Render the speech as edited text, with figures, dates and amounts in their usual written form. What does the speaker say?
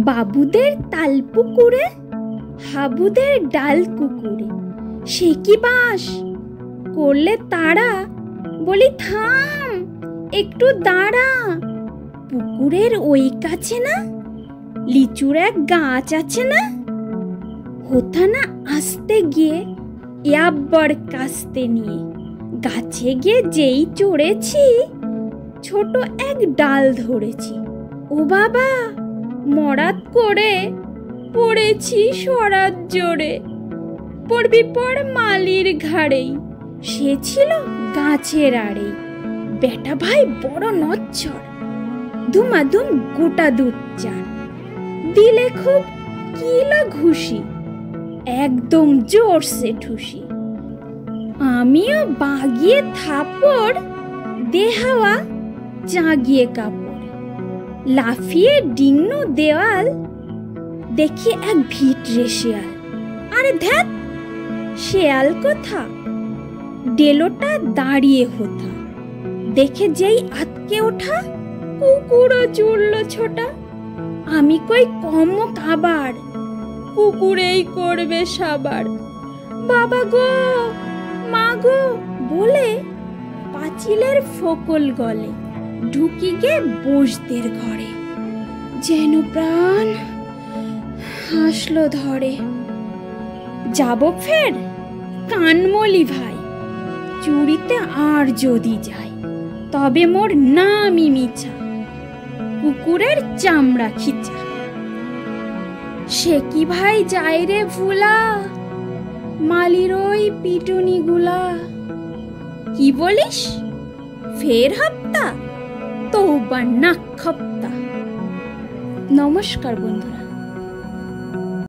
বাবুদের তাল পুকুরে, হাবুদের ডাল কুকুরে, সে কি বাস করলে তারা, বলি থাম একটু দাঁড়া। পুকুরের ওই কাছে না লিচুর এক গাছ আছে না, হোথা না আসতে গিয়ে ইয়াব্বর কাস্তে নিয়ে গাছে গিয়ে যেই চড়েছি, ছোট এক ডাল ধরেছি। ও বাবা, মরাত করে পড়েছি সরাত জোরে, পড়বি পড় মালির ঘাড়েই, সে ছিল গাছের আড়েই। বেটা ভাই বড় নচ্ছর, ধুমাধুম গোটা দুধ চার, দিলে খুব কিলো ঘুষি, একদম জোরসে ঠুসি। আমিও বাগিয়ে থাপড়, দেহাওয়া জাগিয়ে কাপড়, লাফিয়ে ডিঙ্গন দেওয়াল, দেখি এক ভিটরে শেয়াল। আরে ধ্যাত, শেয়াল কোথা, ডেলোটা দাঁড়িয়ে হোথা, দেখে যেই আতকে ওঠা, কুকুরও জুড়ল ছোটা। আমি কই কমক আবার, কুকুরেই করবে সাবার। বাবা গো, মা গো বলে পাঁচিলের ফোকল গলে ঢুকি গে বসদের ঘরে, যেন প্রাণ হাসলো ধরে। যাব ফের কানমলি ভাই, চুরিতে আর যদি যাই, তবে মোর নামই মিছা, কুকুরের চামড়া খিচা। সে কি ভাই যায় রে ভুলা, মালির ওই পিটুনি গুলা। কি বলিস ফের হপ্তা, তৌবা নাক খপ্তা। নমস্কার বন্ধুরা।